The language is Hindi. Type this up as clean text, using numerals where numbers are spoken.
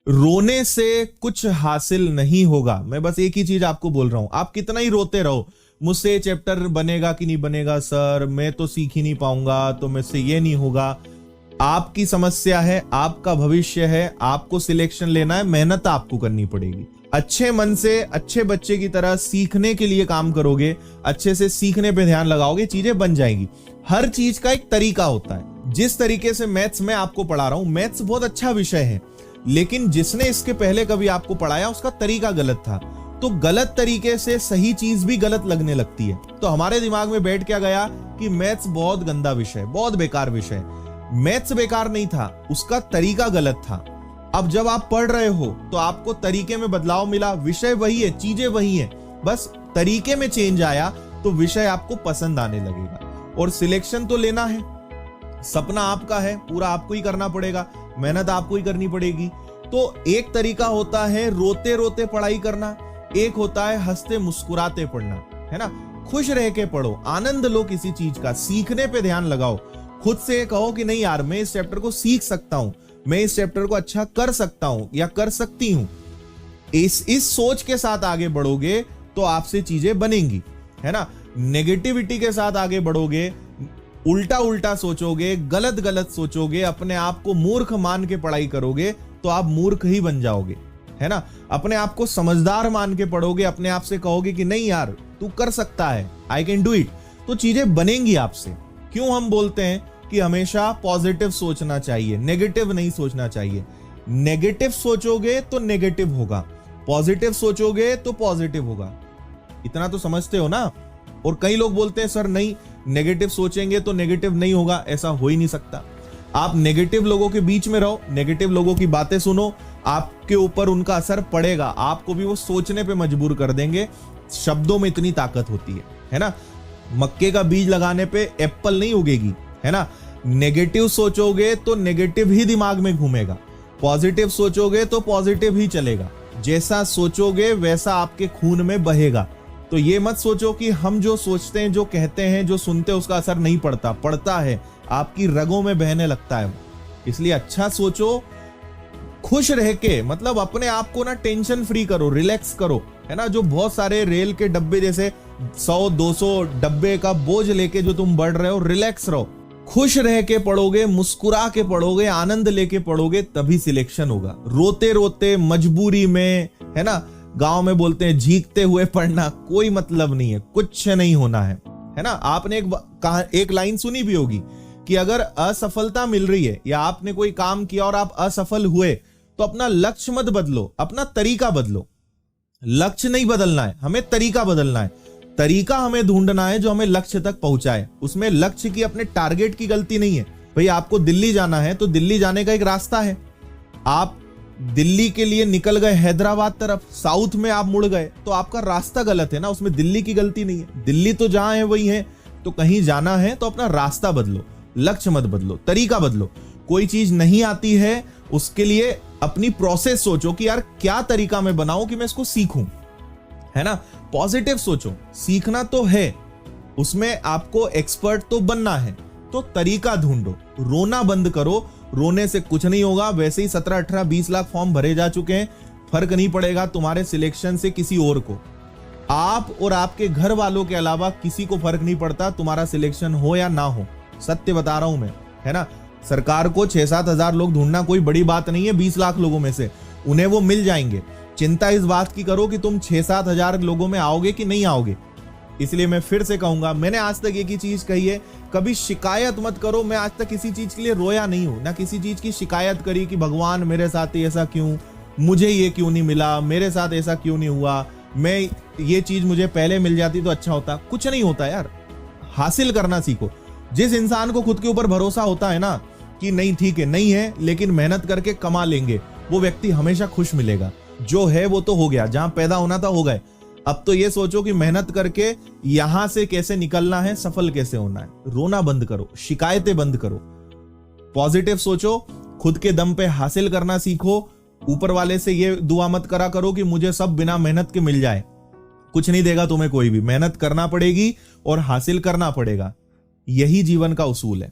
रोने से कुछ हासिल नहीं होगा। मैं बस एक ही चीज आपको बोल रहा हूं, आप कितना ही रोते रहो, मुझसे ये चैप्टर बनेगा कि नहीं बनेगा सर, मैं तो सीख ही नहीं पाऊंगा, तो मुझसे ये नहीं होगा। आपकी समस्या है, आपका भविष्य है, आपको सिलेक्शन लेना है, मेहनत आपको करनी पड़ेगी। अच्छे मन से अच्छे बच्चे की तरह सीखने के लिए काम करोगे, अच्छे से सीखने पे ध्यान लगाओगे, चीजें बन जाएंगी। हर चीज का एक तरीका होता है। जिस तरीके से मैथ्स में आपको पढ़ा रहा हूं, मैथ्स बहुत अच्छा विषय है, लेकिन जिसने इसके पहले कभी आपको पढ़ाया उसका तरीका गलत था, तो गलत तरीके से सही चीज भी गलत लगने लगती है। तो हमारे दिमाग में बैठ क्या गया कि मैथ्स बहुत गंदा विषय, बहुत बेकार विषय। मैथ्स बेकार नहीं था, उसका तरीका गलत था। अब जब आप पढ़ रहे हो तो आपको तरीके में बदलाव मिला, विषय वही है, चीजें वही है, बस तरीके में चेंज आया, तो विषय आपको पसंद आने लगेगा। और सिलेक्शन तो लेना है, सपना आपका है, पूरा आपको ही करना पड़ेगा, मेहनत आपको ही करनी पड़ेगी। तो एक तरीका होता है रोते रोते पढ़ाई करना, एक होता है हंसते मुस्कुराते पढ़ना, है ना। खुश रह के पढ़ो, आनंद लो किसी चीज का, सीखने पे ध्यान लगाओ। खुद से कहो कि नहीं यार, मैं इस चैप्टर को सीख सकता हूं, मैं इस चैप्टर को अच्छा कर सकता हूं या कर सकती हूं। इस सोच के साथ आगे बढ़ोगे तो आपसे चीजें बनेंगी, है ना। नेगेटिविटी के साथ आगे बढ़ोगे, उल्टा उल्टा सोचोगे, गलत गलत सोचोगे, अपने आप को मूर्ख मान के पढ़ाई करोगे, तो आप मूर्ख ही बन जाओगे, है ना। अपने आप को समझदार मान के पढ़ोगे, अपने आप से कहोगे कि नहीं यार तू कर सकता है, आई कैन डू इट, तो चीजें बनेंगी आपसे। क्यों हम बोलते हैं कि हमेशा पॉजिटिव सोचना चाहिए, नेगेटिव नहीं सोचना चाहिए। नेगेटिव सोचोगे तो नेगेटिव होगा, पॉजिटिव सोचोगे तो पॉजिटिव होगा। इतना तो समझते हो ना। और कई लोग बोलते हैं सर नहीं, नेगेटिव सोचेंगे तो नेगेटिव नहीं होगा, ऐसा हो ही नहीं सकता। आप नेगेटिव लोगों के बीच में रहो, नेगेटिव लोगों की बातें सुनो, आपके ऊपर उनका असर पड़ेगा, आपको भी वो सोचने पे मजबूर कर देंगे। शब्दों में इतनी ताकत होती है ना। मक्के का बीज लगाने पे एप्पल नहीं उगेगी, है ना। नेगेटिव सोचोगे तो नेगेटिव ही दिमाग में घूमेगा, पॉजिटिव सोचोगे तो पॉजिटिव ही चलेगा। जैसा सोचोगे वैसा आपके खून में बहेगा। तो ये मत सोचो कि हम जो सोचते हैं, जो कहते हैं, जो सुनते हैं, उसका असर नहीं पड़ता, पड़ता है, आपकी रगों में बहने लगता है। इसलिए अच्छा सोचो, खुश रह के, मतलब अपने आप को ना टेंशन फ्री करो, रिलैक्स करो, है ना। जो बहुत सारे रेल के डब्बे जैसे 100-200 डब्बे का बोझ लेके जो तुम बढ़ रहे हो, रिलैक्स रहो, खुश रह के पढ़ोगे, मुस्कुरा के पढ़ोगे, आनंद लेके पढ़ोगे, तभी सिलेक्शन होगा। रोते रोते मजबूरी में, है ना, गांव में बोलते हैं झीकते हुए पढ़ना कोई मतलब नहीं है, कुछ नहीं होना है ना। आपने एक लाइन सुनी भी होगी कि अगर असफलता मिल रही है या आपने कोई काम किया और आप असफल हुए, तो अपना लक्ष्य मत बदलो, अपना तरीका बदलो। लक्ष्य नहीं बदलना है, हमें तरीका बदलना है। तरीका हमें ढूंढना है जो हमें लक्ष्य तक पहुंचाए। उसमें लक्ष्य की, अपने टारगेट की गलती नहीं है। भाई आपको दिल्ली जाना है तो दिल्ली जाने का एक रास्ता है। आप दिल्ली के लिए निकल गए हैदराबाद तरफ, साउथ में आप मुड़ गए, तो आपका रास्ता गलत है ना, उसमें दिल्ली की गलती नहीं है। दिल्ली तो जहां है वही है। तो कहीं जाना है तो अपना रास्ता बदलो, लक्ष्य मत बदलो, तरीका बदलो। कोई चीज नहीं आती है, उसके लिए अपनी प्रोसेस सोचो कि यार क्या तरीका मैं बनाऊं कि मैं इसको सीखूं, है ना। पॉजिटिव सोचो, सीखना तो है, उसमें आपको एक्सपर्ट तो बनना है, तो तरीका ढूंढो। रोना बंद करो, रोने से कुछ नहीं होगा। वैसे ही 17, 18, 20 लाख फॉर्म भरे जा चुके हैं, फर्क नहीं पड़ेगा तुम्हारे सिलेक्शन से किसी और को। आप और आपके घर वालों के अलावा किसी को फर्क नहीं पड़ता तुम्हारा सिलेक्शन हो या ना हो, सत्य बता रहा हूं मैं, है ना। सरकार को 6-7 हजार लोग ढूंढना कोई बड़ी बात नहीं है, 20 लाख लोगों में से उन्हें वो मिल जाएंगे। चिंता इस बात की करो कि तुम 6-7 हजार लोगों में आओगे कि नहीं आओगे। इसलिए मैं फिर से कहूंगा, मैंने आज तक एक ही चीज कही है, कभी शिकायत मत करो। मैं आज तक किसी चीज के लिए रोया नहीं हूं, ना किसी चीज की शिकायत करी कि भगवान मेरे साथ ऐसा क्यों, मुझे ये क्यों नहीं मिला, मेरे साथ ऐसा क्यों नहीं हुआ, मैं ये चीज मुझे पहले मिल जाती तो अच्छा होता। कुछ नहीं होता यार, हासिल करना सीखो। जिस इंसान को खुद के ऊपर भरोसा होता है ना कि नहीं ठीक है, नहीं है लेकिन मेहनत करके कमा लेंगे, वो व्यक्ति हमेशा खुश मिलेगा। जो है वो तो हो गया, जहां पैदा होना था हो गए। अब तो ये सोचो कि मेहनत करके यहां से कैसे निकलना है, सफल कैसे होना है। रोना बंद करो, शिकायतें बंद करो, पॉजिटिव सोचो, खुद के दम पे हासिल करना सीखो। ऊपर वाले से ये दुआ मत करा करो कि मुझे सब बिना मेहनत के मिल जाए, कुछ नहीं देगा तुम्हें कोई भी। मेहनत करना पड़ेगी और हासिल करना पड़ेगा, यही जीवन का उसूल है।